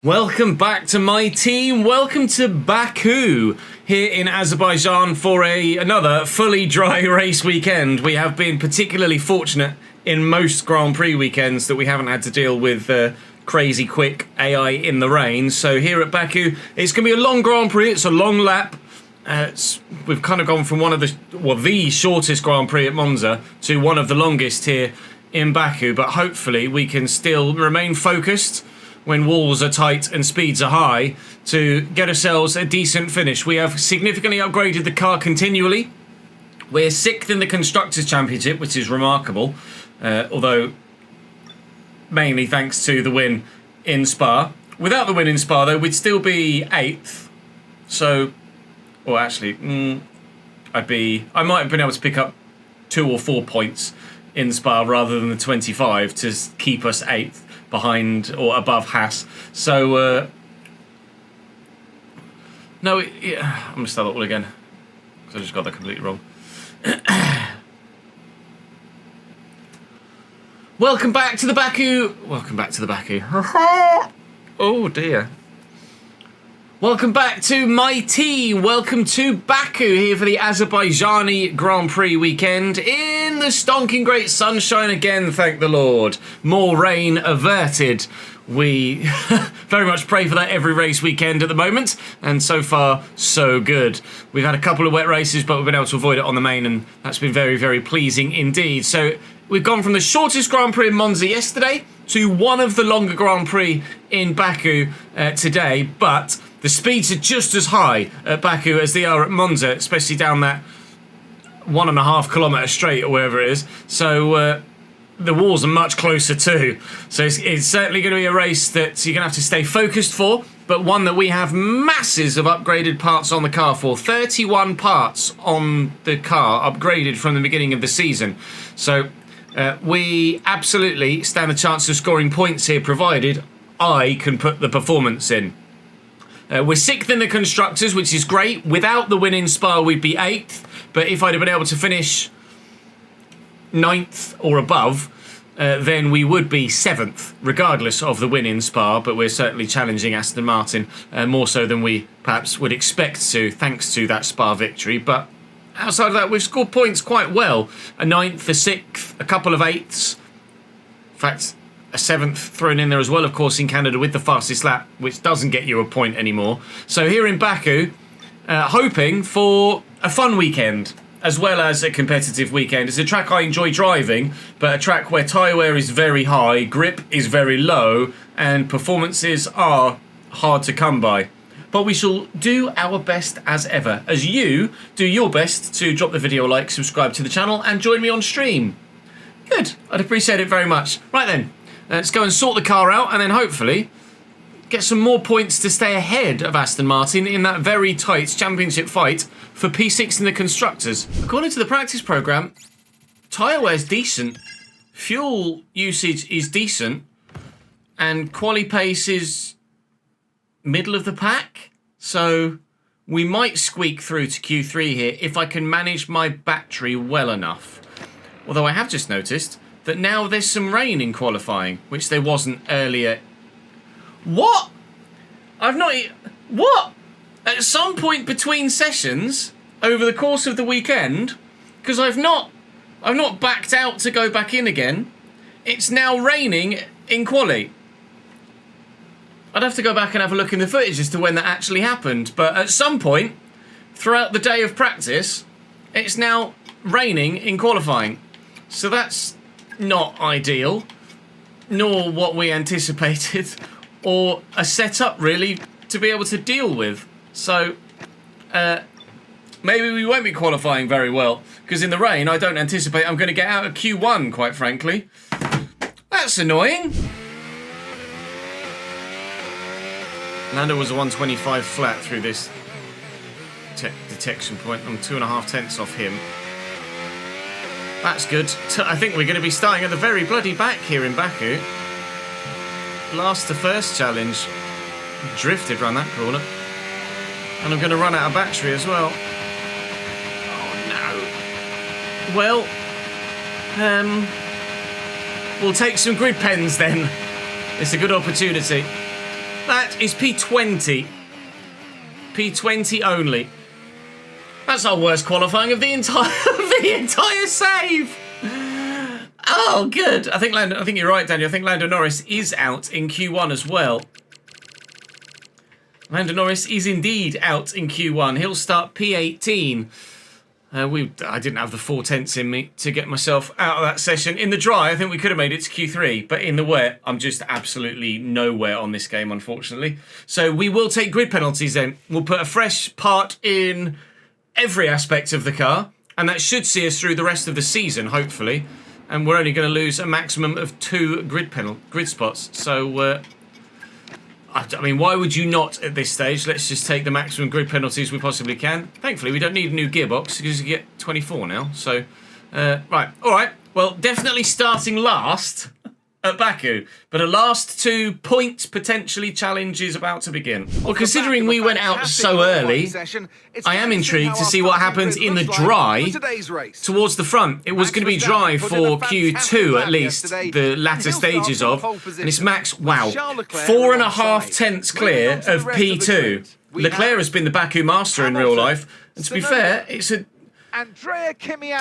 Welcome back to my team. Welcome to Baku here in Azerbaijan for another fully dry race weekend. We have been particularly fortunate in most Grand Prix weekends that we haven't had to deal with crazy quick AI in the rain. So here at Baku, it's going to be a long Grand Prix. It's a long lap. We've kind of gone from the shortest Grand Prix at Monza to one of the longest here in Baku. But hopefully we can still remain focused when walls are tight and speeds are high to get ourselves a decent finish. We have significantly upgraded the car continually. We're 6th in the Constructors' Championship, which is remarkable, although mainly thanks to the win in Spa. Without the win in Spa, though, we'd still be 8th. So, or actually, I might have been able to pick up 2 or 4 points in Spa rather than the 25 to keep us 8th. Behind or above Haas. So, I'm going to start that all again. Because I just got that completely wrong. Welcome back to the Baku. Welcome back to the Baku. Oh dear. Welcome back to my team. Welcome to Baku here for the Azerbaijani Grand Prix weekend in the stonking great sunshine again, thank the Lord. More rain averted. We very much pray for that every race weekend at the moment, and so far, so good. We've had a couple of wet races, but we've been able to avoid it on the main, and that's been very, very pleasing indeed. So we've gone from the shortest Grand Prix in Monza yesterday to one of the longer Grand Prix in Baku today, but the speeds are just as high at Baku as they are at Monza, especially down that 1.5 kilometre straight or wherever it is. So the walls are much closer too. So it's certainly going to be a race that you're going to have to stay focused for, but one that we have masses of upgraded parts on the car for. 31 parts on the car upgraded from the beginning of the season. So we absolutely stand a chance of scoring points here, provided I can put the performance in. We're 6th in the Constructors, which is great. Without the win in Spa, we'd be 8th. But if I'd have been able to finish 9th or above, then we would be 7th, regardless of the win in Spa. But we're certainly challenging Aston Martin more so than we perhaps would expect to, thanks to that Spa victory. But outside of that, we've scored points quite well. A 9th, a 6th, a couple of 8ths. In fact, a 7th thrown in there as well, of course, in Canada with the fastest lap, which doesn't get you a point anymore. So here in Baku, hoping for a fun weekend as well as a competitive weekend. It's a track I enjoy driving, but a track where tyre wear is very high, grip is very low, and performances are hard to come by. But we shall do our best as ever, as you do your best to drop the video a like, subscribe to the channel, and join me on stream. Good, I'd appreciate it very much. Right then. Let's go and sort the car out and then hopefully get some more points to stay ahead of Aston Martin in that very tight championship fight for P6 in the Constructors. According to the practice programme, tyre wear's decent, fuel usage is decent, and quali pace is middle of the pack. So we might squeak through to Q3 here if I can manage my battery well enough. Although I have just noticed that now there's some rain in qualifying, which there wasn't earlier. What? What? At some point between sessions over the course of the weekend, because I've not backed out to go back in again, it's now raining in quali. I'd have to go back and have a look in the footage as to when that actually happened, but at some point throughout the day of practice, it's now raining in qualifying. So that's not ideal, nor what we anticipated, or a setup really to be able to deal with. So maybe we won't be qualifying very well, because in the rain I don't anticipate I'm going to get out of Q1, quite frankly. That's annoying. Lando was a 125 flat through this detection point. I'm 2.5 tenths off him. That's good. I think we're going to be starting at the very bloody back here in Baku. Last to first challenge. Drifted around that corner. And I'm going to run out of battery as well. Oh no. Well, we'll take some grid pens then. It's a good opportunity. That is P20. P20 only. That's our worst qualifying of the entire save. Oh, good. I think you're right, Daniel. I think Lando Norris is out in Q1 as well. Lando Norris is indeed out in Q1. He'll start P18. I didn't have the 4/10 in me to get myself out of that session. In the dry, I think we could have made it to Q3, but in the wet, I'm just absolutely nowhere on this game, unfortunately. So we will take grid penalties then. We'll put a fresh part in every aspect of the car, and that should see us through the rest of the season, hopefully. And we're only going to lose a maximum of 2 grid spots. So, I mean, why would you not at this stage? Let's just take the maximum grid penalties we possibly can. Thankfully, we don't need a new gearbox because you get 24 now. So, right. All right. Well, definitely starting last at Baku. But a last 2 points potentially challenge is about to begin. Well, considering we went out so early, I am intrigued to see what happens in the dry towards the front. It was going to be dry for Q2 at least, the latter stages of. And it's Max, wow, 4.5 tenths clear of P2. Leclerc has been the Baku master in real life. And to be fair, it's a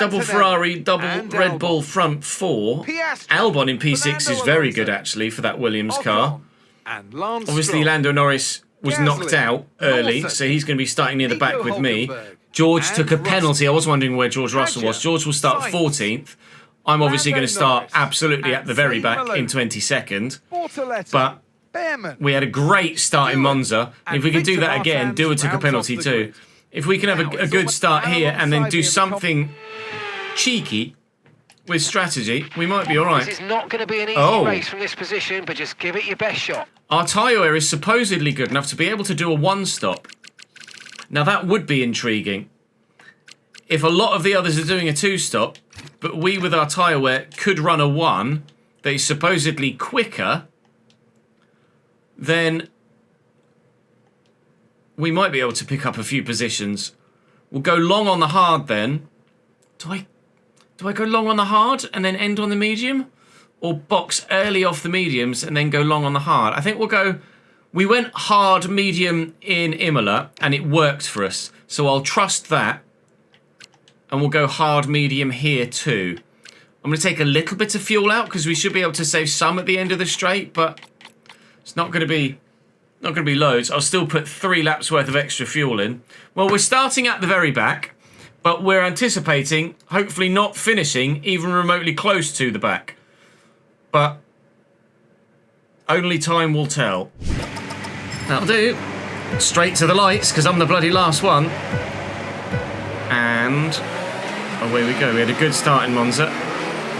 double Ferrari, double Red Bull front 4. Albon in P6 is very good, actually, for that Williams car. Obviously, Lando Norris was knocked out early, so he's going to be starting near the back with me. George took a penalty. I was wondering where George Russell was. George will start 14th. I'm obviously going to start absolutely at the very back in 22nd. But we had a great start in Monza. If we could do that again, Dewar took a penalty too. If we can have a good start here and then do something cheeky with strategy, we might be all right. This is not going to be an easy race from this position, but just give it your best shot. Our tyre wear is supposedly good enough to be able to do a 1-stop. Now, that would be intriguing. If a lot of the others are doing a 2-stop, but we, with our tyre wear, could run a 1 that is supposedly quicker, then we might be able to pick up a few positions. We'll go long on the hard then. Do I go long on the hard and then end on the medium? Or box early off the mediums and then go long on the hard? I think we'll go... We went hard medium in Imola and it worked for us. So I'll trust that. And we'll go hard medium here too. I'm going to take a little bit of fuel out because we should be able to save some at the end of the straight, but it's not going to be loads. I'll still put 3 laps worth of extra fuel in. Well, we're starting at the very back, but we're anticipating hopefully not finishing even remotely close to the back. But only time will tell. That'll do. Straight to the lights because I'm the bloody last one. And away we go. We had a good start in Monza.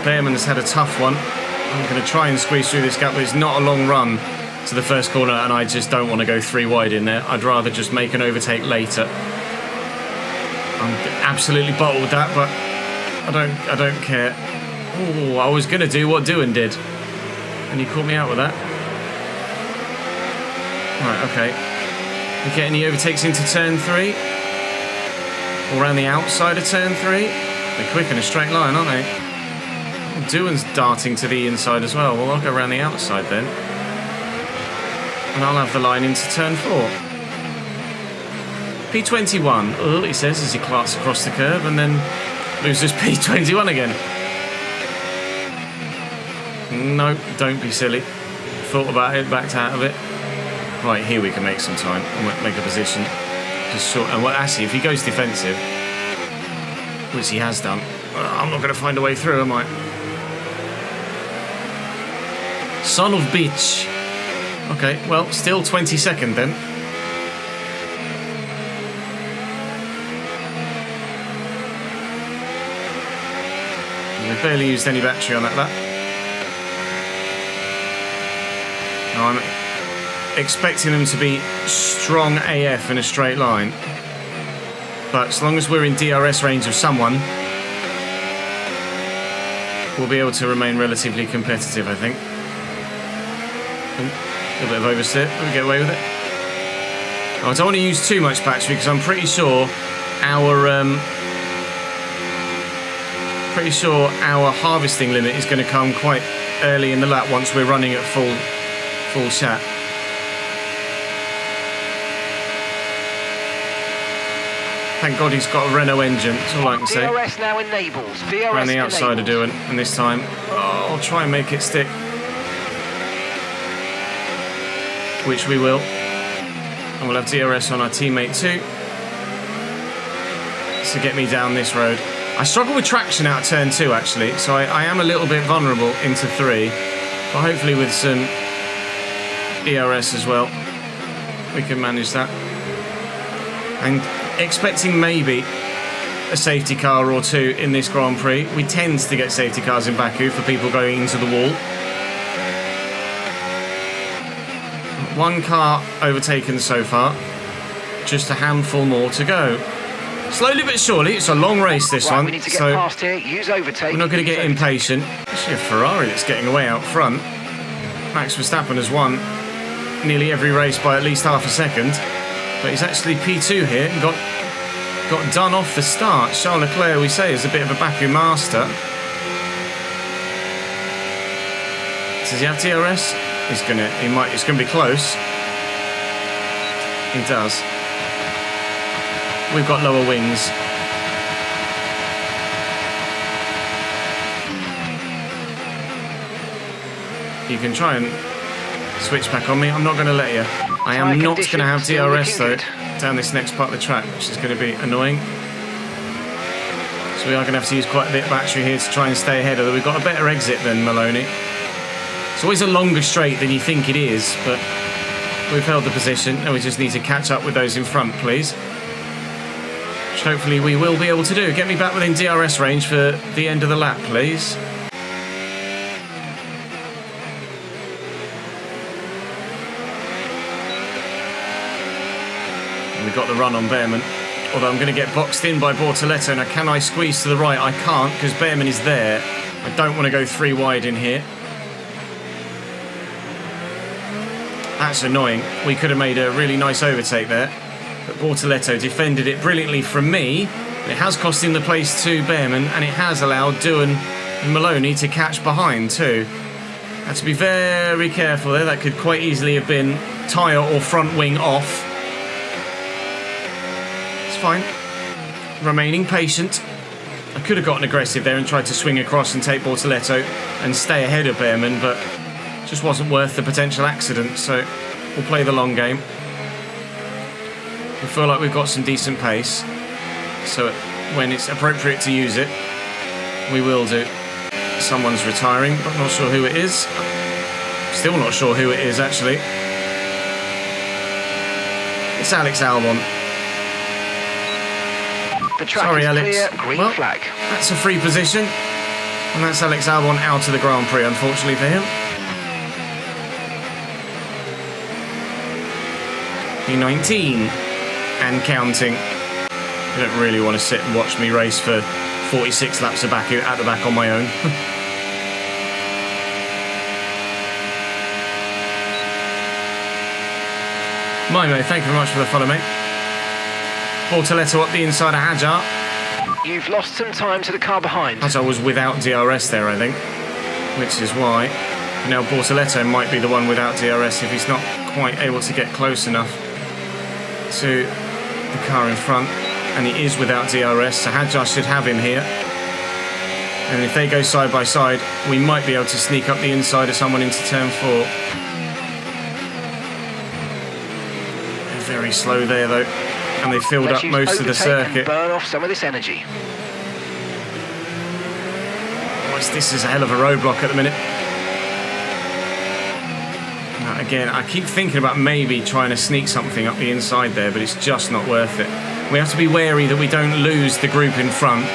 Behrman has had a tough one. I'm going to try and squeeze through this gap, but it's not a long run to the first corner, and I just don't want to go 3 wide in there. I'd rather just make an overtake later. I'm absolutely bottled with that, but I don't care. Oh, I was going to do what Doohan did, and he caught me out with that. Right, okay. We get any overtakes into turn 3? Or around the outside of turn 3? They're quick in a straight line, aren't they? Oh, Doohan's darting to the inside as well. Well, I'll go around the outside then. And I'll have the line into turn 4. P21, oh, he says as he clarks across the curve and then loses P21 again. No, don't be silly. Thought about it, backed out of it. Right, here we can make some time and make a position. Just short. And well, actually, if he goes defensive, which he has done, I'm not going to find a way through, am I? Son of bitch. Okay, well, still 22nd then. We've barely used any battery on that lap. No, I'm expecting them to be strong AF in a straight line. But as long as we're in DRS range of someone, we'll be able to remain relatively competitive, I think. A little bit of oversteer, we'll get away with it. Oh, I don't want to use too much battery because I'm pretty sure our harvesting limit is going to come quite early in the lap once we're running at full chat. Thank God he's got a Renault engine, that's all I can say. DRS now enables. DRS Around the outside enables. of doing, and this time, I'll try and make it stick. Which we will. And we'll have DRS on our teammate too. To get me down this road. I struggle with traction out of turn 2 actually, so I am a little bit vulnerable into 3. But hopefully with some ERS as well, we can manage that. And expecting maybe a safety car or 2 in this Grand Prix. We tend to get safety cars in Baku for people going into the wall. 1 car overtaken so far. Just a handful more to go. Slowly but surely, it's a long race this one. We need to get so past here. Use overtake. we're not going to get impatient. Actually, a Ferrari that's getting away out front. Max Verstappen has won nearly every race by at least half a second. But he's actually P2 here and got done off the start. Charles Leclerc, we say, is a bit of a Baku master. Does he have DRS? It's gonna be close. He does. We've got lower wings. You can try and switch back on me. I'm not going to let you. I am not going to have DRS though down this next part of the track, which is going to be annoying. So we are going to have to use quite a bit of battery here to try and stay ahead, although we've got a better exit than Maloney. It's always a longer straight than you think it is, but we've held the position and we just need to catch up with those in front, please. Which hopefully we will be able to do. Get me back within DRS range for the end of the lap, please. And we've got the run on Behrman. Although I'm going to get boxed in by Bortoletto. Now, can I squeeze to the right? I can't because Behrman is there. I don't want to go 3 wide in here. That's annoying. We could have made a really nice overtake there. But Bortoletto defended it brilliantly from me. It has cost him the place to Behrman, and it has allowed Doohan and Maloney to catch behind too. Had to be very careful there. That could quite easily have been tyre or front wing off. It's fine. Remaining patient. I could have gotten aggressive there and tried to swing across and take Bortoletto and stay ahead of Behrman, but it just wasn't worth the potential accident, so we'll play the long game. We feel like we've got some decent pace, so when it's appropriate to use it, we will do. Someone's retiring, but not sure who it is. Still not sure who it is, actually. It's Alex Albon. The track Sorry, is Alex. clear, green Well, flag. that's a free position, and that's Alex Albon out of the Grand Prix, unfortunately for him. P19 and counting. You don't really want to sit and watch me race for 46 laps of back at the back on my own. Mimo, thank you very much for the follow, mate. Bortoletto up the inside of Hajar. You've lost some time to the car behind. Hajar was without DRS there, I think, which is why now Bortoletto might be the one without DRS if he's not quite able to get close enough to the car in front, and he is without DRS, so Hajar should have him here. And if they go side by side, we might be able to sneak up the inside of someone into turn 4. They're very slow there though, and they filled up most of the circuit. Burn off some of this energy. This is a hell of a roadblock at the minute. Again, I keep thinking about maybe trying to sneak something up the inside there, but it's just not worth it. We have to be wary that we don't lose the group in front.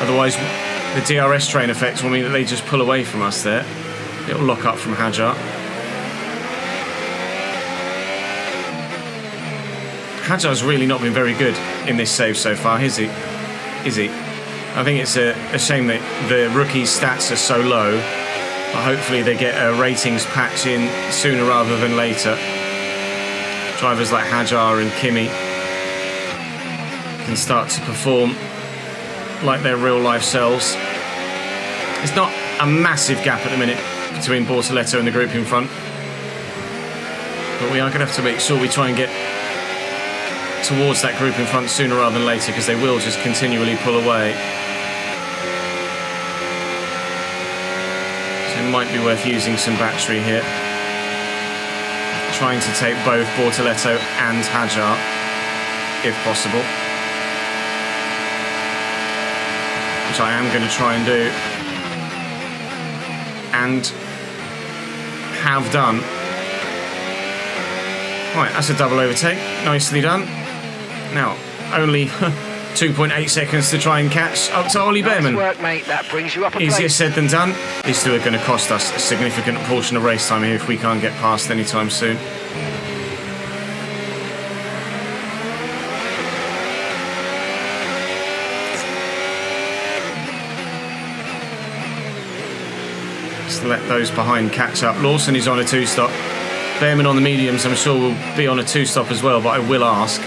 Otherwise, the DRS train effect will mean that they just pull away from us there. It'll lock up from Hajar. Hajar's really not been very good in this save so far, is he? Is he? I think it's a shame that the rookie's stats are so low. But hopefully they get a ratings patch in sooner rather than later. Drivers like Hajar and Kimi can start to perform like their real life selves. It's not a massive gap at the minute between Bortoletto and the group in front, but we are going to have to make sure we try and get towards that group in front sooner rather than later, because they will just continually pull away. So it might be worth using some battery here. Trying to take both Bortoletto and Hajar, if possible. Which I am going to try and do. And have done. Right, that's a double overtake. Nicely done. Now, only 2.8 seconds to try and catch up to Ollie Behrman. Nice work, mate. That brings you up a Easier place. said than done. These two are going to cost us a significant portion of race time here if we can't get past anytime soon. Just let those behind catch up. Lawson is on a two-stop. Behrman on the mediums, I'm sure will be on a two-stop as well, but I will ask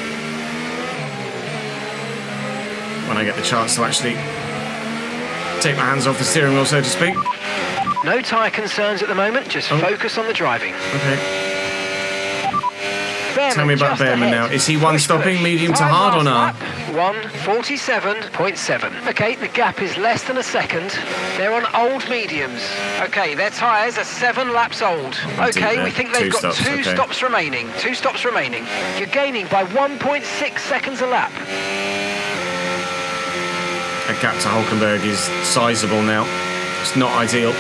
when I get the chance to actually take my hands off the steering wheel, so to speak. No tyre concerns at the moment, just focus on the driving. Okay. Behrman Tell me about just Behrman now. ahead. Is he one Push, stopping, push. medium to Time hard or last no? lap, 1:47.7. Okay, the gap is less than a second. They're on old mediums. Okay, their tyres are 7 laps old. Okay, we think they've got two stops remaining. 2 stops remaining. You're gaining by 1.6 seconds a lap. A gap to Hulkenberg is sizable now. It's not ideal.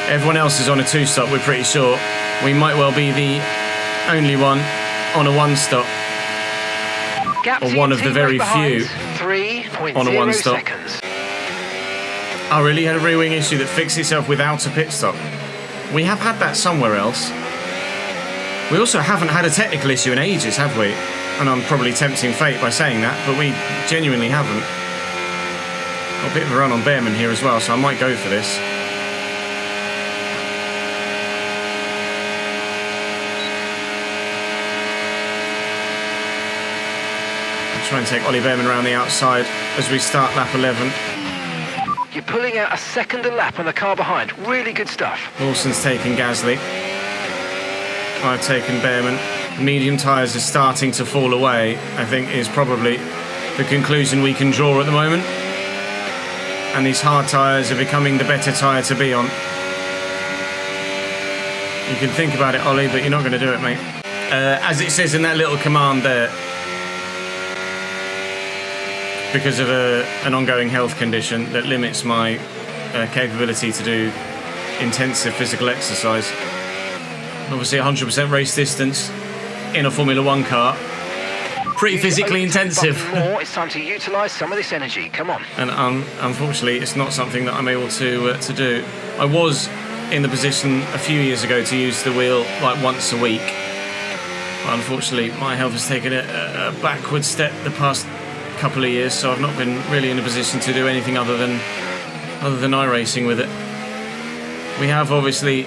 Everyone else is on a two-stop, we're pretty sure. We might well be the only one on a one-stop. Or one of the very few 3.0 on a one-stop. seconds. I really had a rear wing issue that fixed itself without a pit stop. We have had that somewhere else. We also haven't had a technical issue in ages, have we? And I'm probably tempting fate by saying that, but we genuinely haven't. Got a bit of a run on Behrman here as well, so I might go for this. Try and take Ollie Behrman around the outside as we start lap 11. You're pulling out a second a lap on the car behind. Really good stuff. Lawson's taken Gasly. I've taken Behrman. Medium tyres are starting to fall away, I think is probably the conclusion we can draw at the moment. And these hard tyres are becoming the better tyre to be on. You can think about it, Ollie, but you're not going to do it, mate. As it says in that little command there, because of an ongoing health condition that limits my capability to do intensive physical exercise. Obviously 100% race distance in a Formula 1 car. Pretty physically intensive. More, it's time to utilise some of this energy. Come on. And unfortunately, it's not something that I'm able to do. I was in the position a few years ago to use the wheel like once a week. But unfortunately, my health has taken a backward step the past couple of years, so I've not been really in a position to do anything other than iRacing with it. We have obviously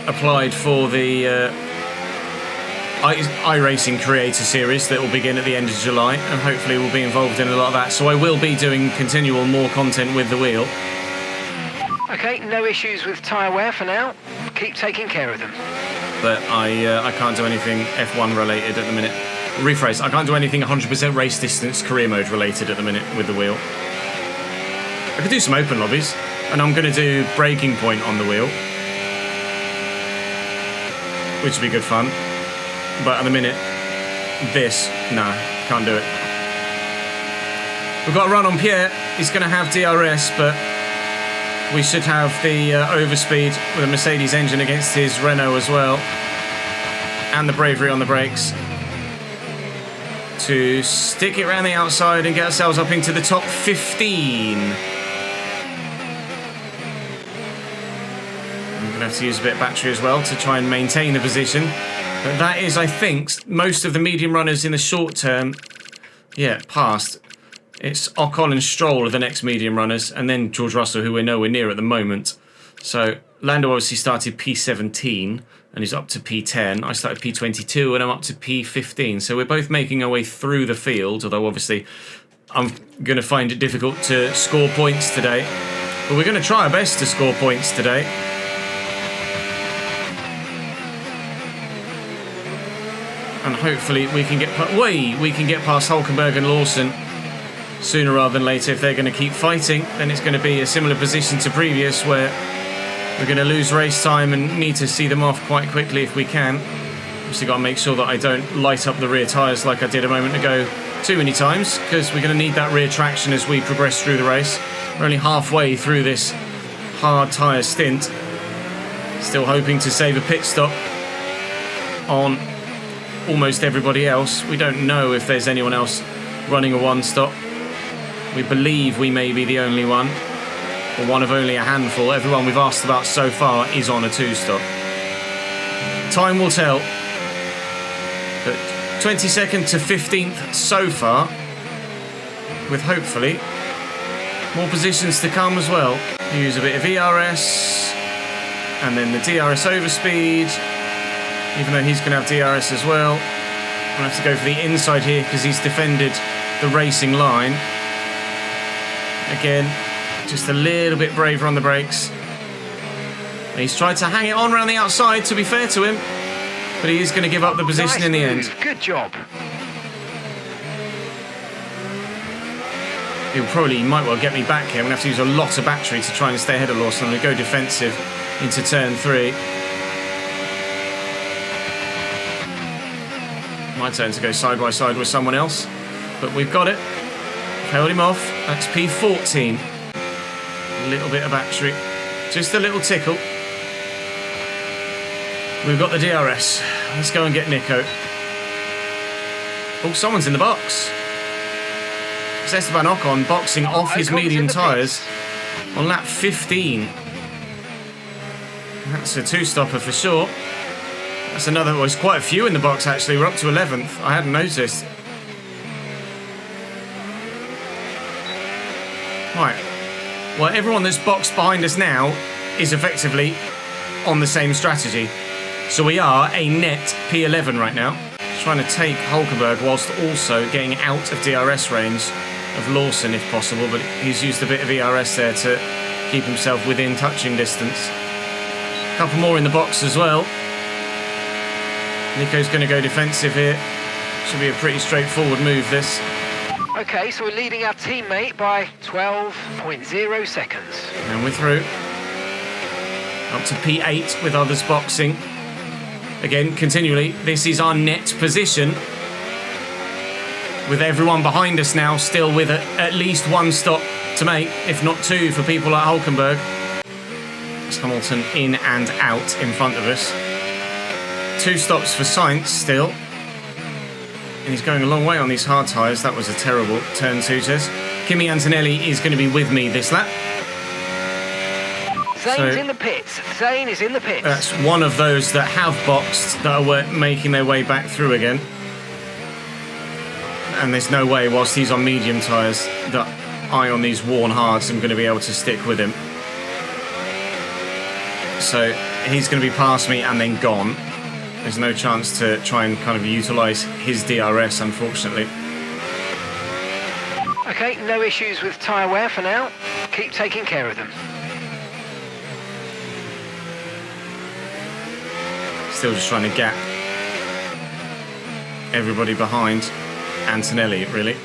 applied for the iRacing Creator Series that will begin at the end of July, and hopefully we'll be involved in a lot of that. So I will be doing continual more content with the wheel. Okay, no issues with tyre wear for now. Keep taking care of them. But I can't do anything F1 related at the minute. Rephrase, I can't do anything 100% race distance career mode related at the minute with the wheel. I could do some open lobbies, and I'm going to do breaking point on the wheel, which would be good fun. But at the minute, nah, can't do it. We've got a run on Pierre. He's going to have DRS, but we should have the overspeed with a Mercedes engine against his Renault as well, and the bravery on the brakes to stick it around the outside and get ourselves up into the top 15. I'm going to have to use a bit of battery as well to try and maintain the position. But that is, I think, most of the medium runners in the short term, passed. It's Ocon and Stroll are the next medium runners, and then George Russell, who we're nowhere near at the moment. So Lando obviously started P17, and he's up to P10. I started P22, and I'm up to P15. So we're both making our way through the field, although obviously I'm going to find it difficult to score points today. But we're going to try our best to score points today. And hopefully we can get past Hulkenberg and Lawson sooner rather than later. If they're going to keep fighting, then it's going to be a similar position to previous, where we're going to lose race time and need to see them off quite quickly if we can. Obviously got to make sure that I don't light up the rear tyres like I did a moment ago too many times, because we're going to need that rear traction as we progress through the race. We're only halfway through this hard tyre stint. Still hoping to save a pit stop on almost everybody else. We don't know if there's anyone else running a one stop. We believe we may be the only one, or one of only a handful. Everyone we've asked about so far is on a two stop. Time will tell, but 22nd to 15th so far, with hopefully more positions to come as well. Use a bit of ERS and then the DRS overspeed, even though he's going to have DRS as well. I'm going to have to go for the inside here because he's defended the racing line. Again, just a little bit braver on the brakes. He's tried to hang it on around the outside, to be fair to him, but he is going to give up the position in the end. Good job. He might well get me back here. I'm going to have to use a lot of battery to try and stay ahead of Lawson. I'm going to go defensive into turn 3. My turn to go side by side with someone else, but we've got it. Held him off. That's P14. A little bit of battery, just a little tickle. We've got the DRS. Let's go and get Nico. Oh, someone's in the box. It's Esteban Ocon boxing off his medium tyres on lap 15. That's a two-stopper for sure. That's another. Well, there's quite a few in the box actually. We're up to 11th. I hadn't noticed. Right. Well, everyone that's boxed behind us now is effectively on the same strategy. So we are a net P11 right now. Trying to take Hulkenberg whilst also getting out of DRS range of Lawson if possible, but he's used a bit of ERS there to keep himself within touching distance. A couple more in the box as well. Nico's going to go defensive here. Should be a pretty straightforward move, this. Okay, so we're leading our teammate by 12.0 seconds. And we're through. Up to P8 with others boxing. Again, continually, this is our net position. With everyone behind us now, still with at least one stop to make, if not two for people like Hulkenberg. It's Hamilton in and out in front of us. 2 stops for Sainz still. And he's going a long way on these hard tyres. That was a terrible turn 2 test. Kimi Antonelli is going to be with me this lap. Zane's in the pits. Zane is in the pits. That's one of those that have boxed that are making their way back through again. And there's no way, whilst he's on medium tyres, that I on these worn hards am going to be able to stick with him. So he's going to be past me and then gone. There's no chance to try and kind of utilise his DRS, unfortunately. Okay, no issues with tyre wear for now. Keep taking care of them. Still just trying to gap everybody behind Antonelli, really.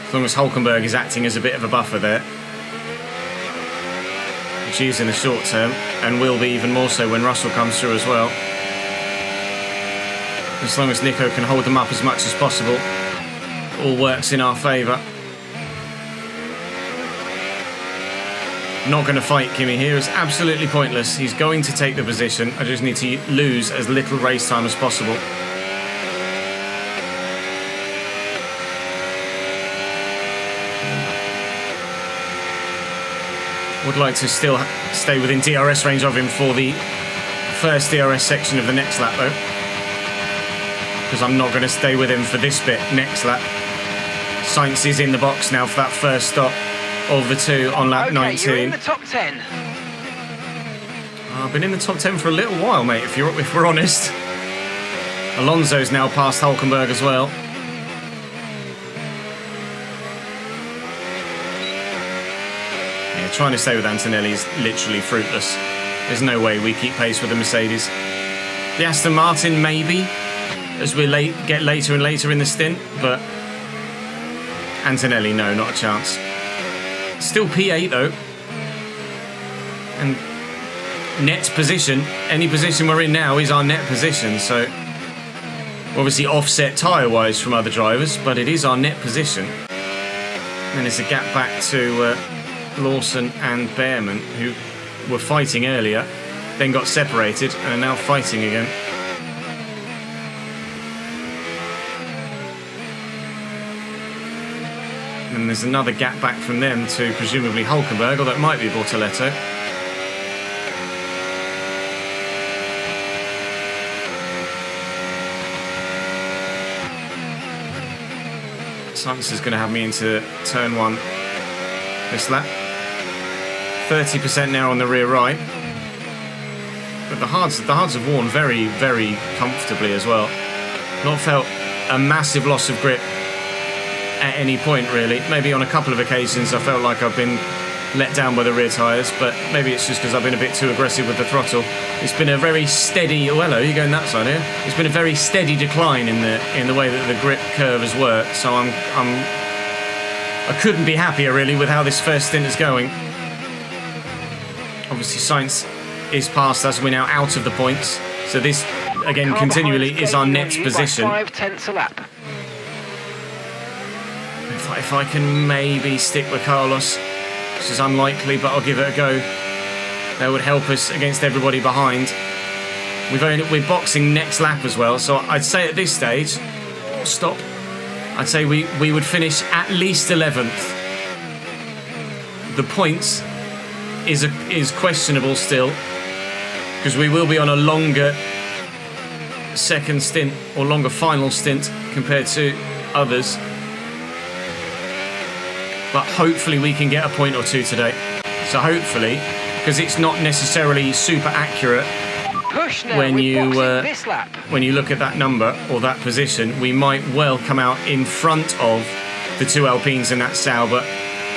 As long as Hulkenberg is acting as a bit of a buffer there, which he is in the short term, and will be even more so when Russell comes through as well. As long as Nico can hold them up as much as possible, all works in our favour. Not going to fight Kimi here. It's absolutely pointless. He's going to take the position. I just need to lose as little race time as possible. Would like to still stay within DRS range of him for the first DRS section of the next lap though, because I'm not going to stay with him for this bit next lap. Sainz is in the box now for that first stop of the 2 on lap 19. You're in the top 10. I've been in the top 10 for a little while, mate, if we're honest. Alonso's now past Hulkenberg as well. Yeah, trying to stay with Antonelli is literally fruitless. There's no way we keep pace with the Mercedes. The Aston Martin, maybe. as we get later and later in the stint, but Antonelli, no, not a chance. Still P8 though, and net position, any position we're in now is our net position, so obviously offset tyre-wise from other drivers, but it is our net position. And there's a gap back to Lawson and Behrman, who were fighting earlier, then got separated and are now fighting again. And there's another gap back from them to presumably Hulkenberg, although it might be Bortoletto. Sainz is going to have me into turn 1 this lap. 30% now on the rear right. But the hards have worn very, very comfortably as well. Not felt a massive loss of grip at any point really. Maybe on a couple of occasions I felt like I've been let down by the rear tyres, but maybe it's just because I've been a bit too aggressive with the throttle. It's been a very steady. Oh, hello, you're going that side here. It's been a very steady decline in the way that the grip curve has worked. So I couldn't be happier really with how this first stint is going. Obviously, Sainz is past us. We're now out of the points. So this again continually is our net position. 5/10 a lap. If I can maybe stick with Carlos, which is unlikely, but I'll give it a go. That would help us against everybody behind. We're boxing next lap as well, so I'd say at this stage, stop. I'd say we would finish at least 11th. The points is questionable still, because we will be on a longer second stint or longer final stint compared to others. But hopefully we can get a point or two today. So hopefully, because it's not necessarily super accurate when you look at that number or that position, we might well come out in front of the two Alpines in that Sauber,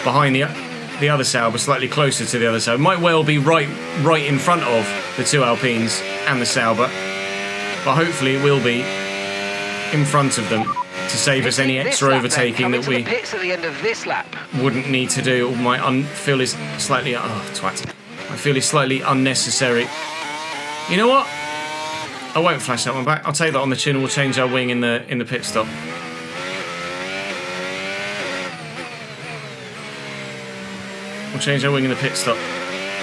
behind the other Sauber, slightly closer to the other Sauber. Might well be right in front of the two Alpines and the Sauber, but hopefully it will be in front of them, to save us any extra overtaking that we pits at the end of this lap wouldn't need to do. My feel is slightly I feel is slightly unnecessary. You know what? I won't flash that one back. I'll take that on the chin. We'll change our wing in the pit stop. We'll change our wing in the pit stop.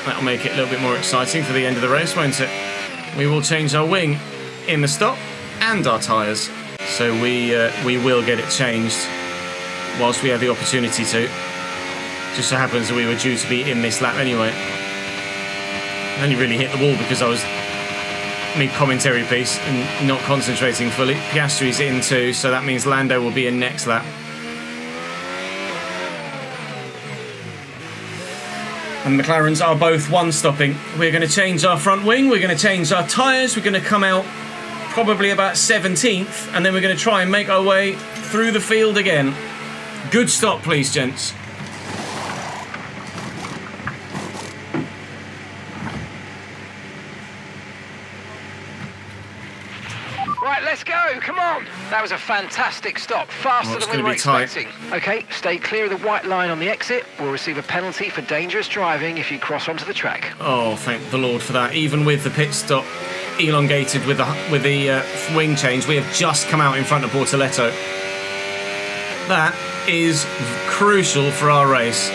That'll make it a little bit more exciting for the end of the race, won't it? We will change our wing in the stop and our tyres. So we will get it changed whilst we have the opportunity to. Just so happens that we were due to be in this lap anyway. I only really hit the wall because I was mid-commentary piece and not concentrating fully. Piastri's in too, so that means Lando will be in next lap. And McLarens are both one-stopping. We're going to change our front wing, we're going to change our tyres, we're going to come out probably about 17th, and then we're going to try and make our way through the field again. Good stop, please, gents. Right, let's go, come on. That was a fantastic stop, faster than we were expecting. Okay, stay clear of the white line on the exit. We'll receive a penalty for dangerous driving if you cross onto the track. Oh, thank the Lord for that. Even with the pit stop elongated with the wing change, we have just come out in front of Bortoletto. That is crucial for our race.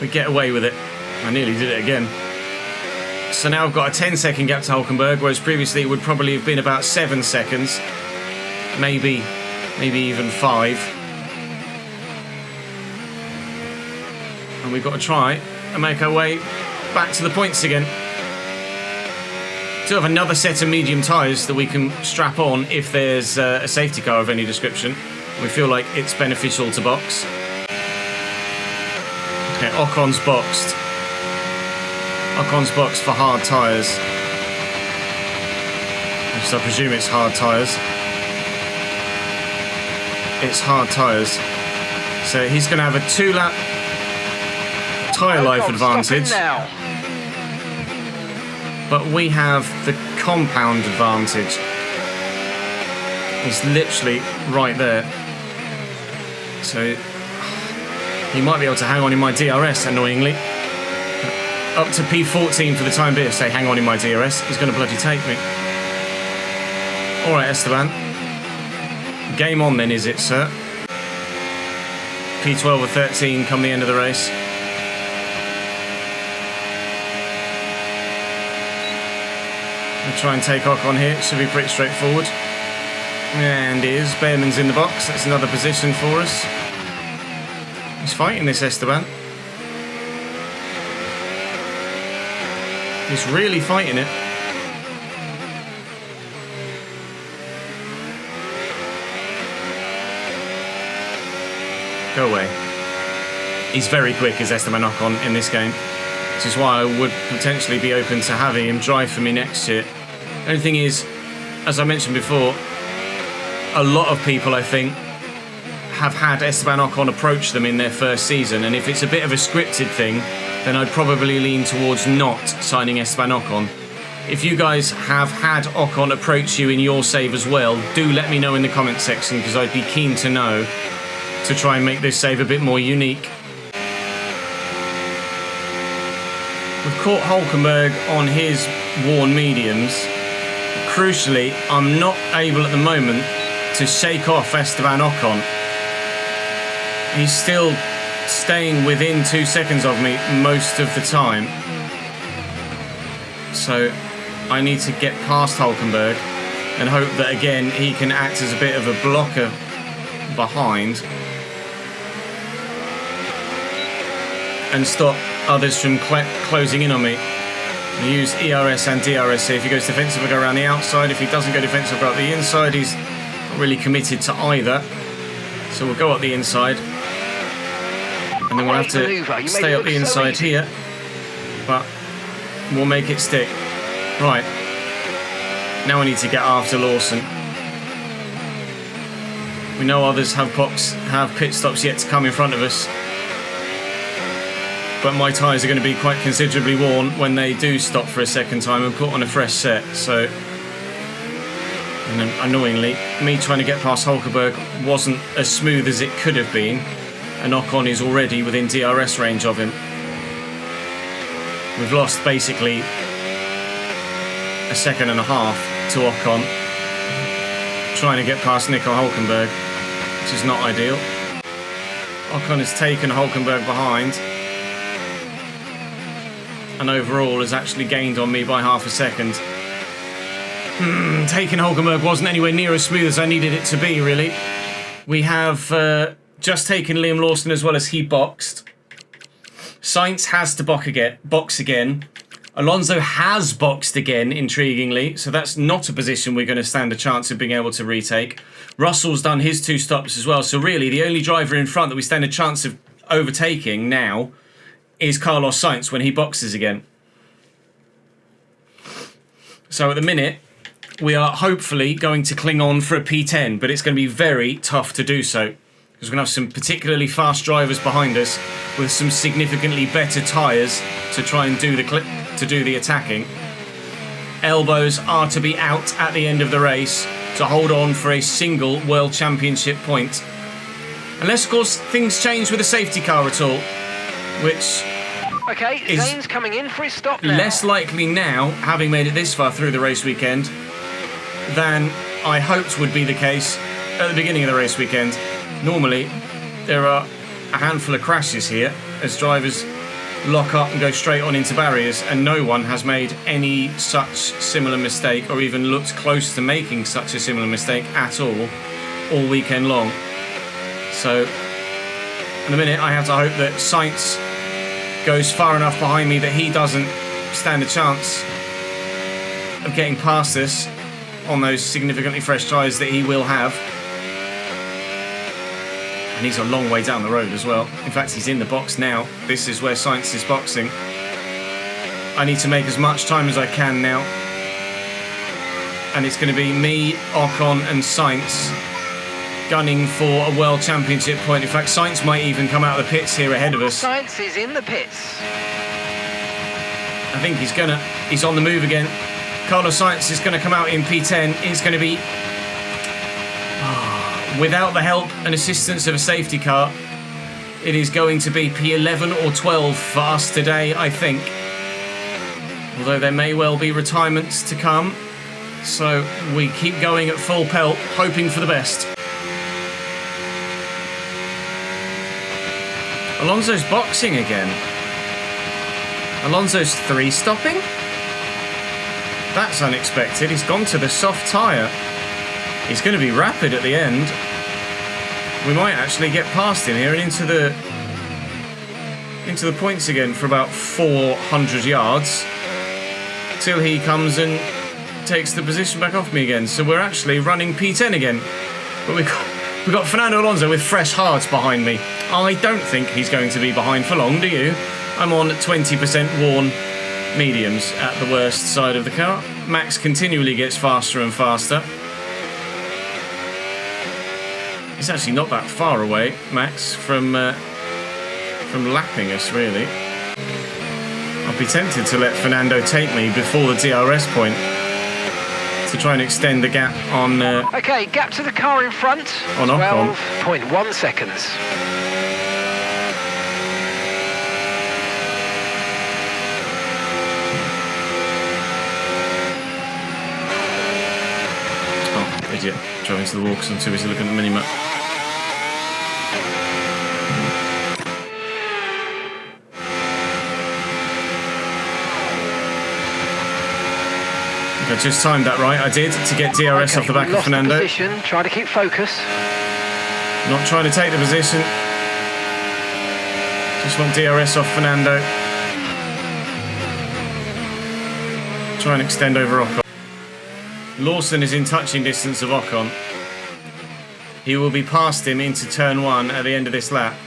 We get away with it. I nearly did it again. So now I've got a 10-second gap to Hulkenberg, whereas previously it would probably have been about 7 seconds, maybe even 5. And we've got to try and make our way back to the points again. Do have another set of medium tyres that we can strap on if there's a safety car of any description. We feel like it's beneficial to box. Okay, Ocon's boxed. Ocon's boxed for hard tyres. So I presume it's hard tyres. It's hard tyres. So he's going to have a 2-lap tyre life advantage. But we have the compound advantage. He's literally right there. So he might be able to hang on in my DRS, annoyingly. Up to P14 for the time being. Say, hang on in my DRS. He's going to bloody take me. All right, Esteban. Game on then, is it, sir? P12 or 13 come the end of the race. We'll try and take Ocon here. Should be pretty straightforward. And is. Behrman's in the box. That's another position for us. He's fighting this, Esteban. He's really fighting it. Go away. He's very quick as Esteban Ocon in this game, which is why I would potentially be open to having him drive for me next year. The only thing is, as I mentioned before, a lot of people, I think, have had Esteban Ocon approach them in their first season, and if it's a bit of a scripted thing, then I'd probably lean towards not signing Esteban Ocon. If you guys have had Ocon approach you in your save as well, do let me know in the comment section, because I'd be keen to know, to try and make this save a bit more unique. We've caught Hulkenberg on his worn mediums. Crucially, I'm not able at the moment to shake off Esteban Ocon. He's still staying within 2 seconds of me most of the time. So I need to get past Hulkenberg and hope that again he can act as a bit of a blocker behind and stop others from closing in on me. I use ERS and DRS here. If he goes defensive, I'll go around the outside. If he doesn't go defensive, I'll go up the inside. He's not really committed to either. So we'll go up the inside. And then we'll have to stay up the inside here. But we'll make it stick. Right. Now I need to get after Lawson. We know others have pit stops yet to come in front of us. But my tyres are going to be quite considerably worn when they do stop for a second time and put on a fresh set. So, and then, annoyingly, me trying to get past Hulkenberg wasn't as smooth as it could have been, and Ocon is already within DRS range of him. We've lost basically a second and a half to Ocon, trying to get past Nico Hulkenberg, which is not ideal. Ocon has taken Hulkenberg behind, and overall has actually gained on me by half a second. Taking Hulkenberg wasn't anywhere near as smooth as I needed it to be, really. We have just taken Liam Lawson as well as he boxed. Sainz has to box again. Alonso has boxed again, intriguingly, so that's not a position we're going to stand a chance of being able to retake. Russell's done his 2 stops as well, so really the only driver in front that we stand a chance of overtaking now is Carlos Sainz when he boxes again. So at the minute, we are hopefully going to cling on for a P10, but it's going to be very tough to do so, because we're going to have some particularly fast drivers behind us with some significantly better tyres to try and do the attacking. Elbows are to be out at the end of the race to hold on for a single World Championship point. Unless, of course, things change with a safety car at all, which okay, Zane's coming in for his stop now. Less likely now, having made it this far through the race weekend, than I hoped would be the case at the beginning of the race weekend. Normally, there are a handful of crashes here as drivers lock up and go straight on into barriers, and no one has made any such similar mistake or even looked close to making such a similar mistake at all weekend long. So, in a minute, I have to hope that Sainz goes far enough behind me that he doesn't stand a chance of getting past us on those significantly fresh tyres that he will have. And he's a long way down the road as well. In fact, he's in the box now. This is where Sainz is boxing. I need to make as much time as I can now. And it's going to be me, Ocon and Sainz gunning for a World Championship point. In fact, Sainz might even come out of the pits here ahead of us. Sainz is in the pits. I think he's on the move again. Carlos Sainz is going to come out in P10. It's going to be, without the help and assistance of a safety car, it is going to be P11 or 12 for us today, I think. Although there may well be retirements to come. So we keep going at full pelt, hoping for the best. Alonso's boxing again. Alonso's 3-stopping? That's unexpected. He's gone to the soft tyre. He's going to be rapid at the end. We might actually get past him here and into the points again for about 400 yards till he comes and takes the position back off me again. So we're actually running P10 again. But we've got Fernando Alonso with fresh hards behind me. I don't think he's going to be behind for long, do you? I'm on 20% worn mediums at the worst side of the car. Max continually gets faster and faster. It's actually not that far away, Max, from lapping us, really. I'd be tempted to let Fernando take me before the DRS point to try and extend the gap on... OK, gap to the car in front, on 12.1 seconds. Oh, idiot. Driving to the wall because I'm too busy looking at the mini-map. I just timed that right, I did, to get DRS off the back of Fernando. Position. Try to keep focus. Not trying to take the position. Just want DRS off Fernando. Try and extend over Ocon. Lawson is in touching distance of Ocon. He will be past him into turn 1 at the end of this lap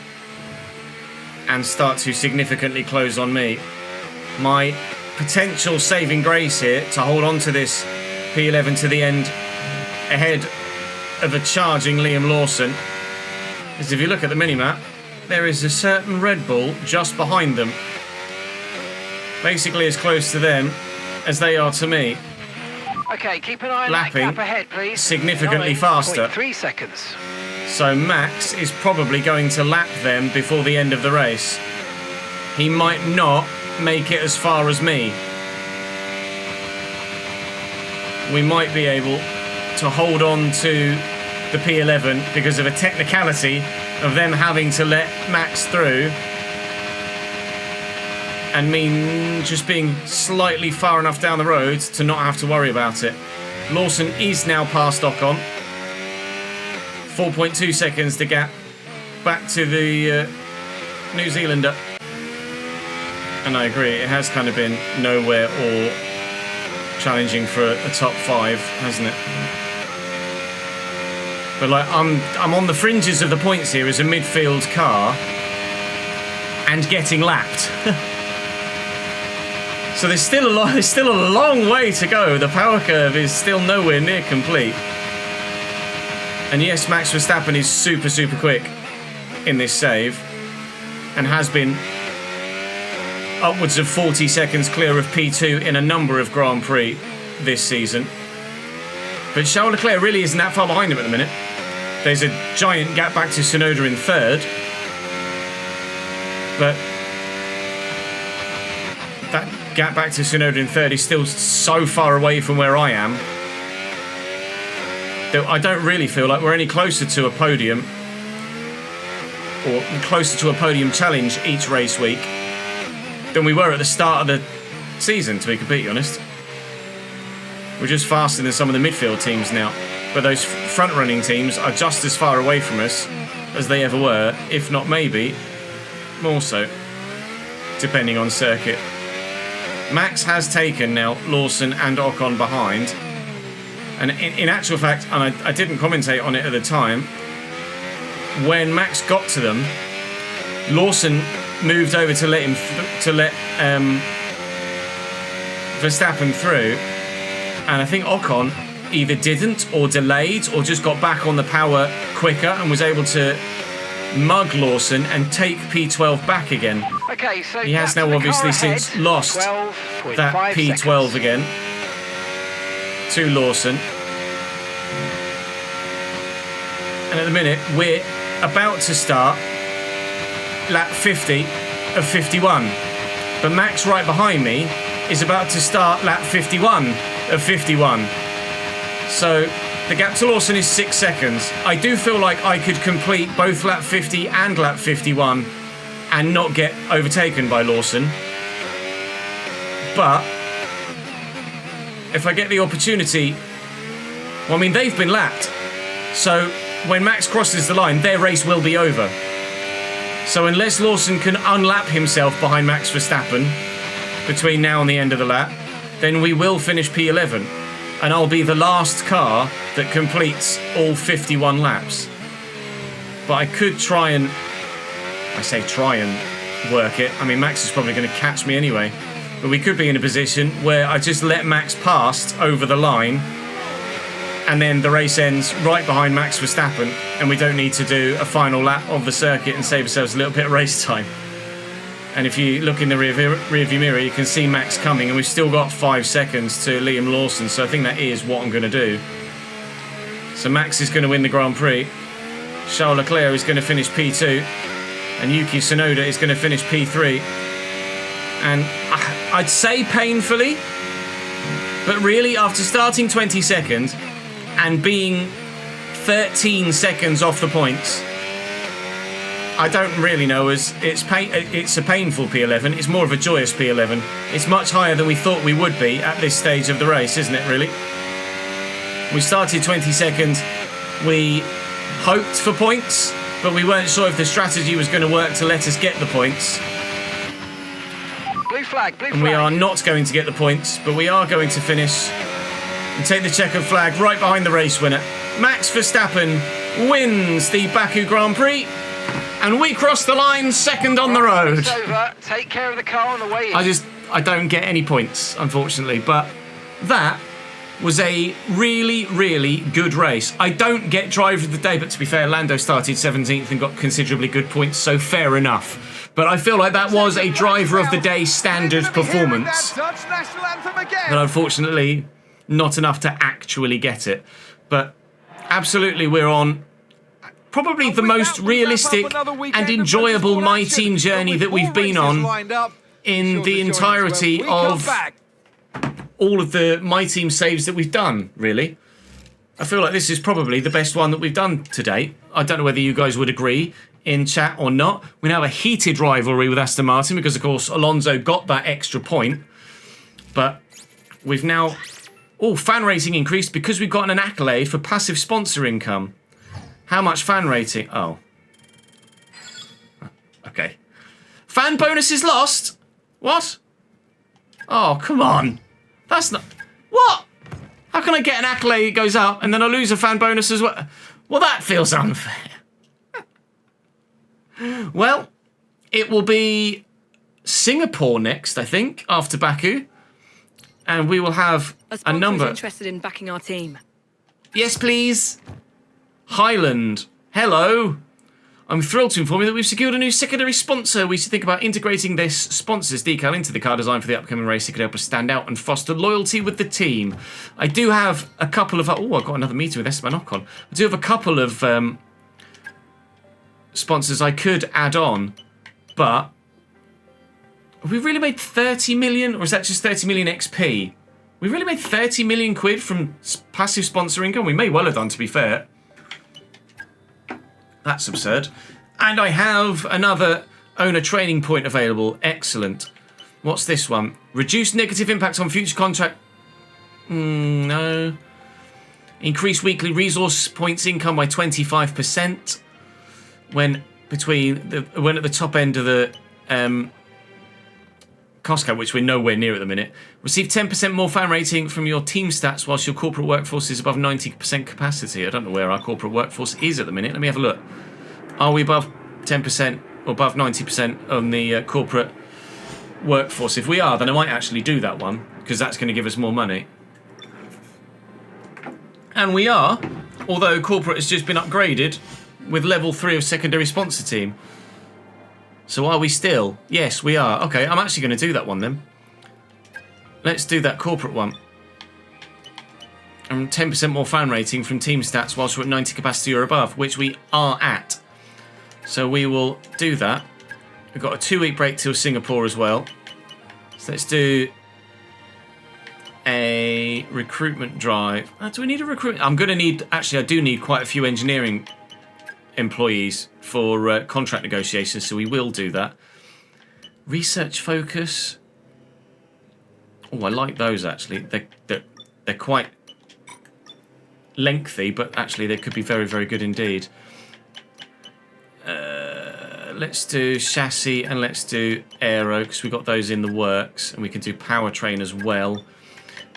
and start to significantly close on me. My potential saving grace here to hold on to this P11 to the end ahead of a charging Liam Lawson is, if you look at the minimap, there is a certain Red Bull just behind them, basically as close to them as they are to me. Okay, keep an eye on that gap ahead, please. Significantly faster. 3 seconds. So Max is probably going to lap them before the end of the race. He might not make it as far as me. We might be able to hold on to the P11 because of a technicality of them having to let Max through and me just being slightly far enough down the road to not have to worry about it. Lawson is now past Ocon. 4.2 seconds to gap back to the New Zealander. And I agree, it has kind of been nowhere or challenging for a top 5, hasn't it? But like, I'm on the fringes of the points here as a midfield car and getting lapped. So there's still a long way to go. The power curve is still nowhere near complete. And yes, Max Verstappen is super, super quick in this save and has been upwards of 40 seconds clear of P2 in a number of Grand Prix this season. But Charles Leclerc really isn't that far behind him at the minute. There's a giant gap back to Tsunoda in 3rd. But that gap back to Tsunoda in 3rd is still so far away from where I am that I don't really feel like we're any closer to a podium or closer to a podium challenge each race week than we were at the start of the season, to be completely honest. We're just faster than some of the midfield teams now, but those front-running teams are just as far away from us as they ever were, if not maybe more so, depending on circuit. Max has taken now Lawson and Ocon behind, and in actual fact, and I didn't commentate on it at the time, when Max got to them, Lawson moved over to let Verstappen through, and I think Ocon either didn't or delayed or just got back on the power quicker and was able to mug Lawson and take P12 back again. Okay, so he has now obviously since lost that P12 again. to Lawson. And at the minute, we're about to start lap 50 of 51. But Max right behind me is about to start lap 51 of 51. So the gap to Lawson is 6 seconds. I do feel like I could complete both lap 50 and lap 51 and not get overtaken by Lawson. But if I get the opportunity, well, I mean, they've been lapped. So when Max crosses the line, their race will be over. So unless Lawson can unlap himself behind Max Verstappen between now and the end of the lap, then we will finish P11. And I'll be the last car that completes all 51 laps. But I could try and... I say try and work it. I mean, Max is probably going to catch me anyway. But we could be in a position where I just let Max pass over the line and then the race ends right behind Max Verstappen and we don't need to do a final lap of the circuit and save ourselves a little bit of race time. And if you look in the rearview mirror, you can see Max coming and we've still got 5 seconds to Liam Lawson, so I think that is what I'm going to do. So Max is going to win the Grand Prix. Charles Leclerc is going to finish P2 and Yuki Tsunoda is going to finish P3. And I'd say painfully, but really after starting 22nd and being 13 seconds off the points, I don't really know as it's a painful P11. It's more of a joyous P11. It's much higher than we thought we would be at this stage of the race, isn't it, really? We started 22nd. We hoped for points, but we weren't sure if the strategy was going to work to let us get the points. Blue flag, blue flag. And we are not going to get the points, but we are going to finish and take the checkered flag right behind the race winner. Max Verstappen wins the Baku Grand Prix, and we cross the line second on the road. It's over. Take care of the car on the way in. I don't get any points, unfortunately, but that was a really, really good race. I don't get driver of the day, but to be fair, Lando started 17th and got considerably good points, so fair enough. But I feel like that was a driver of the day standard performance. But unfortunately, not enough to actually get it. But absolutely, we're on probably the most realistic and enjoyable My Team journey that we've been on in the entirety of all of the My Team saves that we've done, really. I feel like this is probably the best one that we've done to date. I don't know whether you guys would agree in chat or not. We now have a heated rivalry with Aston Martin because, of course, Alonso got that extra point. But we've now... Oh, fan rating increased because we've gotten an accolade for passive sponsor income. How much fan rating? Oh. Okay. Fan bonuses lost? What? Oh, come on. That's not... What? How can I get an accolade that goes up and then I lose a fan bonus as well? Well, that feels unfair. Well, it will be Singapore next, I think, after Baku. And we will have a number... interested in backing our team. Yes, please. Highland. Hello. I'm thrilled to inform you that we've secured a new secondary sponsor. We should think about integrating this sponsor's decal into the car design for the upcoming race. It could help us stand out and foster loyalty with the team. I do have a couple of... Oh, I've got another meeting with Esteban Ocon. I do have a couple of sponsors I could add on, but... Have we really made 30 million, or is that just 30 million XP? We really made 30 million quid from passive sponsor income? We may well have done, to be fair. That's absurd. And I have another owner training point available. Excellent. What's this one? Reduce negative impact on future contract... no. Increase weekly resource points income by 25% when at the top end of the cost cap, which we're nowhere near at the minute. Receive 10% more fan rating from your team stats whilst your corporate workforce is above 90% capacity. I don't know where our corporate workforce is at the minute. Let me have a look. Are we above 10% or above 90% on the corporate workforce? If we are, then I might actually do that one, because that's going to give us more money. And we are, although corporate has just been upgraded with level 3 of secondary sponsor team. So are we still? Yes, we are. Okay, I'm actually going to do that one then. Let's do that corporate one. and 10% more fan rating from team stats whilst we're at 90 capacity or above, which we are at. So we will do that. We've got a 2-week break till Singapore as well. So let's do a recruitment drive. Do we need a recruitment? I'm going to need... Actually, I do need quite a few engineering employees for contract negotiations, so we will do that. Research focus. Oh, I like those, actually. They're quite lengthy, but actually they could be very, very good indeed. Let's do chassis and let's do aero, because we've got those in the works, and we can do powertrain as well.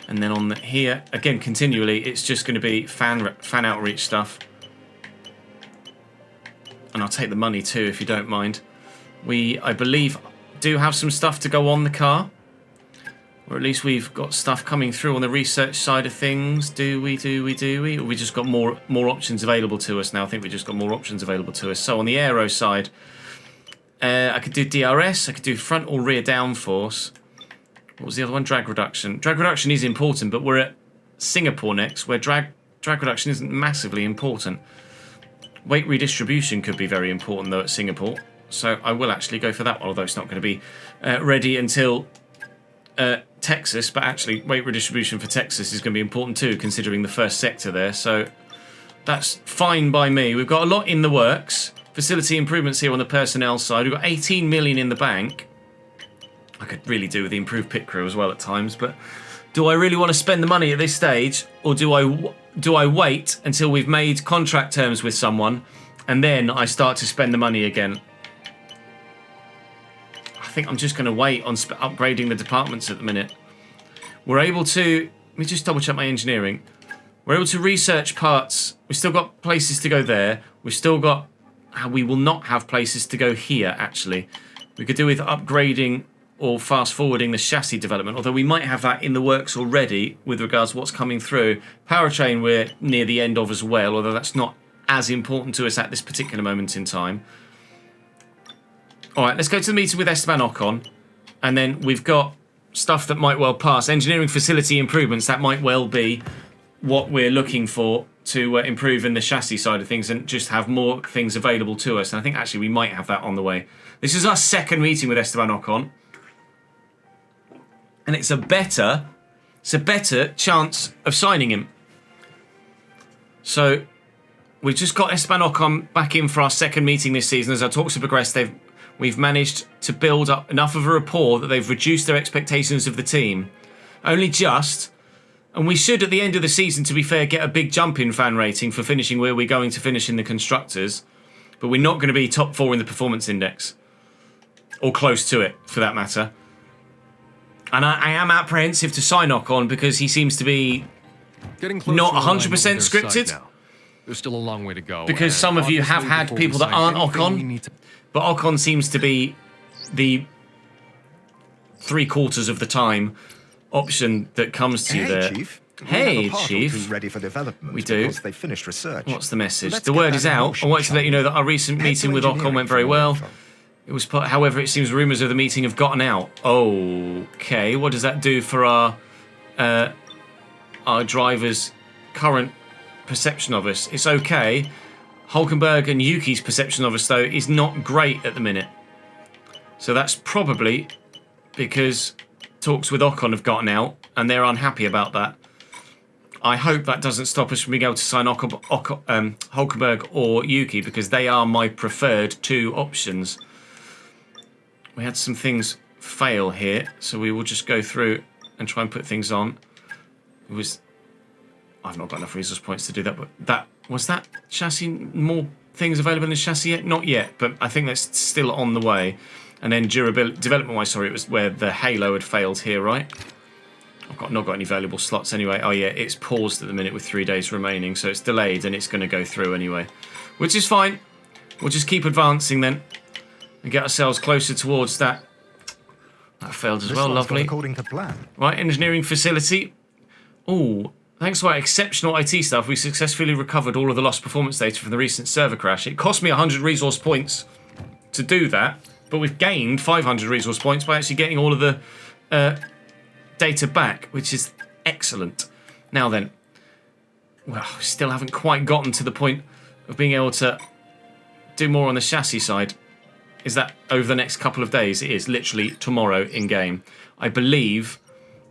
And then on here, again, continually, it's just going to be fan outreach stuff. And I'll take the money too, if you don't mind. We, I believe, do have some stuff to go on the car. Or at least we've got stuff coming through on the research side of things. Do we? Or we just got more options available to us now? I think we just got more options available to us. So on the aero side, I could do DRS, I could do front or rear downforce. What was the other one? Drag reduction. Drag reduction is important, but we're at Singapore next, where drag reduction isn't massively important. Weight redistribution could be very important, though, at Singapore. So I will actually go for that one, although it's not going to be ready until Texas. But actually, weight redistribution for Texas is going to be important too, considering the first sector there. So that's fine by me. We've got a lot in the works. Facility improvements here on the personnel side. We've got 18 million in the bank. I could really do with the improved pit crew as well at times, but do I really want to spend the money at this stage, or do I wait until we've made contract terms with someone and then I start to spend the money again? I think I'm just going to wait on upgrading the departments at the minute. We're able to... Let me just double check my engineering. We're able to research parts. We've still got places to go there. We've still got... We will not have places to go here, actually. We could do with upgrading or fast forwarding the chassis development, although we might have that in the works already with regards to what's coming through. Powertrain we're near the end of as well, although that's not as important to us at this particular moment in time. All right, let's go to the meeting with Esteban Ocon, and then we've got stuff that might well pass. Engineering facility improvements, that might well be what we're looking for to improve in the chassis side of things and just have more things available to us. And I think actually we might have that on the way. This is our second meeting with Esteban Ocon. And it's a better chance of signing him. So we've just got Esteban Ocon back in for our second meeting this season. As our talks have progressed, we've managed to build up enough of a rapport that they've reduced their expectations of the team. Only just. And we should, at the end of the season, to be fair, get a big jump in fan rating for finishing where we're going to finish in the Constructors. But we're not going to be top 4 in the Performance Index. Or close to it, for that matter. And I am apprehensive to sign Ocon because he seems to be not 100% scripted. There's still a long way to go. Because some of you have had people that aren't Ocon. But Ocon seems to be the 3/4 of the time option that comes to you there. Chief. Hey, Chief. Ready for development We do. because they finished research. What's the message? Let's The get word that is in out. motion, I wanted to shall let you we? know that our recent Head meeting to with Ocon engineering went for very more well. info. It was, however, it seems rumours of the meeting have gotten out. Okay, what does that do for our driver's current perception of us? It's okay. Hulkenberg and Yuki's perception of us, though, is not great at the minute. So that's probably because talks with Ocon have gotten out and they're unhappy about that. I hope that doesn't stop us from being able to sign Hulkenberg or Yuki, because they are my preferred 2 options. We had some things fail here, so we will just go through and try and put things on. I've not got enough resource points to do that, but was that chassis, more things available in the chassis yet? Not yet, but I think that's still on the way. And then durability, development-wise, sorry, it was where the Halo had failed here, right? I've not got any valuable slots anyway. Oh yeah, it's paused at the minute with 3 days remaining, so it's delayed and it's going to go through anyway, which is fine. We'll just keep advancing then and get ourselves closer towards that. That failed as well, lovely. According to plan. Right, engineering facility. Oh, thanks to our exceptional IT staff, we successfully recovered all of the lost performance data from the recent server crash. It cost me 100 resource points to do that, but we've gained 500 resource points by actually getting all of the data back, which is excellent. Now then, well, still haven't quite gotten to the point of being able to do more on the chassis side. Is that over the next couple of days? It is literally tomorrow in game. I believe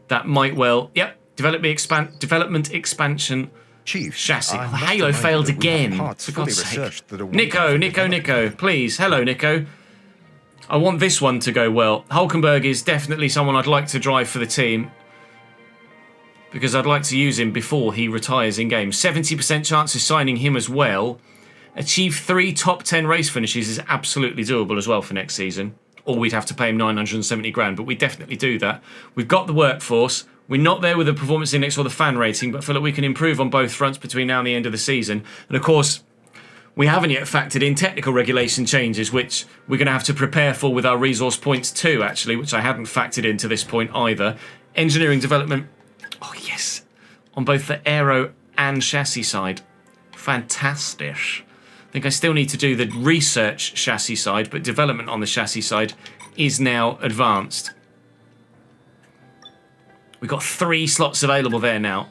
that might well. Yep, development expansion. Chief, chassis. I The must Halo remind you failed that we have again. parts For fully God's sake. researched that are Nico, please. Hello, Nico. I want this one to go well. Hulkenberg is definitely someone I'd like to drive for the team, because I'd like to use him before he retires in game. 70% chance of signing him as well. Achieve 3 top 10 race finishes is absolutely doable as well for next season. Or we'd have to pay him 970 grand, but we definitely do that. We've got the workforce. We're not there with the performance index or the fan rating, but feel like we can improve on both fronts between now and the end of the season. And of course, we haven't yet factored in technical regulation changes, which we're going to have to prepare for with our resource points too, actually, which I hadn't factored in to this point either. Engineering development. Oh, yes. On both the aero and chassis side. Fantastic. I think I still need to do the research chassis side, but development on the chassis side is now advanced. We've got 3 slots available there now.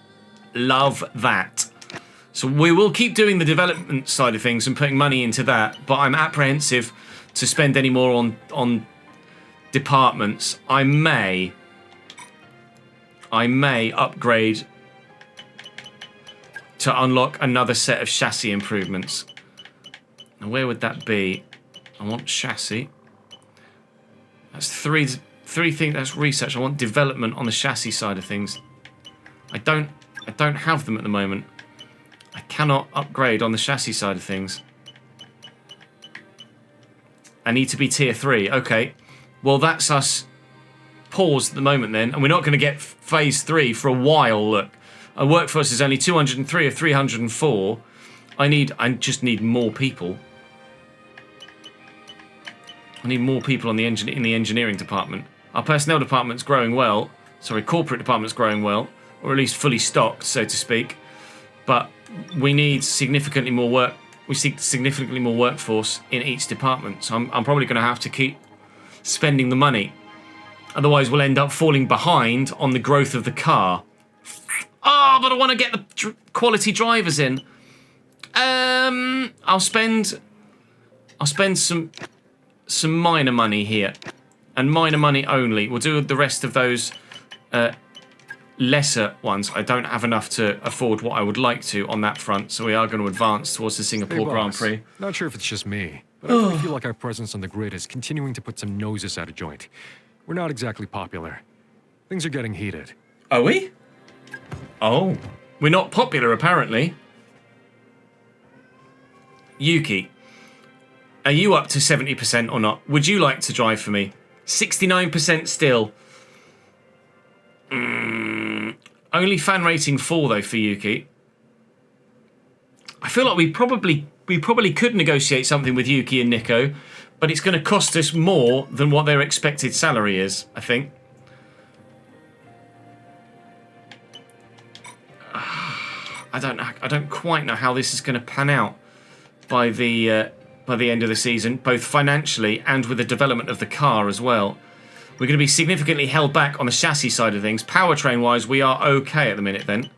Love that. So we will keep doing the development side of things and putting money into that, but I'm apprehensive to spend any more on departments. I may upgrade to unlock another set of chassis improvements. Now, where would that be? I want chassis. That's three things. That's research. I want development on the chassis side of things. I don't have them at the moment. I cannot upgrade on the chassis side of things. I need to be tier 3. Okay. Well, that's us paused at the moment then, and we're not going to get phase 3 for a while. Look, our workforce is only 203 of 304. I just need more people. I need more people on in the engineering department. Our personnel department's growing well. Sorry, corporate department's growing well, or at least fully stocked, so to speak. But we need significantly more work. We see significantly more workforce in each department. So I'm probably going to have to keep spending the money. Otherwise, we'll end up falling behind on the growth of the car. Oh, but I want to get the quality drivers in. I'll spend some minor money here, and minor money only. We'll do the rest of those lesser ones. I don't have enough to afford what I would like to on that front, so we are going to advance towards the Singapore Grand Prix. Not sure if it's just me, but I feel like our presence on the grid is continuing to put some noses out of joint. We're not exactly popular. Things are getting heated. Are we? Oh. We're not popular, apparently. Yuki, are you up to 70% or not? Would you like to drive for me? 69% still. Only fan rating 4 though for Yuki. I feel like we probably could negotiate something with Yuki and Nico, but it's going to cost us more than what their expected salary is, I think. I don't quite know how this is going to pan out by the end of the season, both financially and with the development of the car as well. We're going to be significantly held back on the chassis side of things. Powertrain-wise, we are okay at the minute then.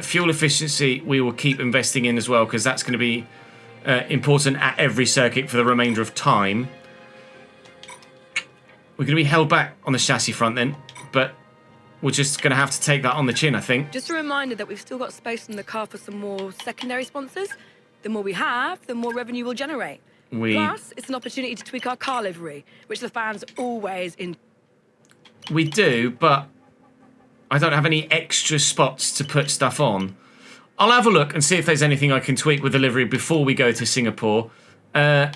Fuel efficiency, we will keep investing in as well, because that's going to be important at every circuit for the remainder of time. We're going to be held back on the chassis front then, but we're just going to have to take that on the chin, I think. Just a reminder that we've still got space in the car for some more secondary sponsors. The more we have, the more revenue we'll generate. Plus, it's an opportunity to tweak our car livery, which the fans always in. We do, but I don't have any extra spots to put stuff on. I'll have a look and see if there's anything I can tweak with the livery before we go to Singapore. I'm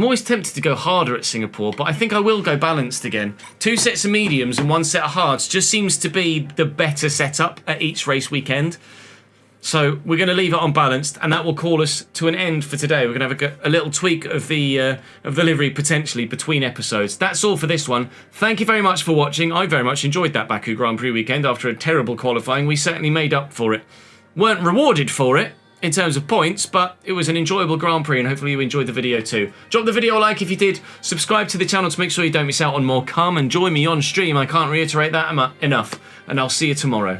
always tempted to go harder at Singapore, but I think I will go balanced again. 2 sets of mediums and 1 set of hards just seems to be the better setup at each race weekend. So we're going to leave it on balanced, and that will call us to an end for today. We're going to have a little tweak of the livery potentially between episodes. That's all for this one. Thank you very much for watching. I very much enjoyed that Baku Grand Prix weekend after a terrible qualifying. We certainly made up for it. Weren't rewarded for it in terms of points, but it was an enjoyable Grand Prix, and hopefully you enjoyed the video too. Drop the video a like if you did. Subscribe to the channel to make sure you don't miss out on more. Come and join me on stream. I can't reiterate that enough. And I'll see you tomorrow.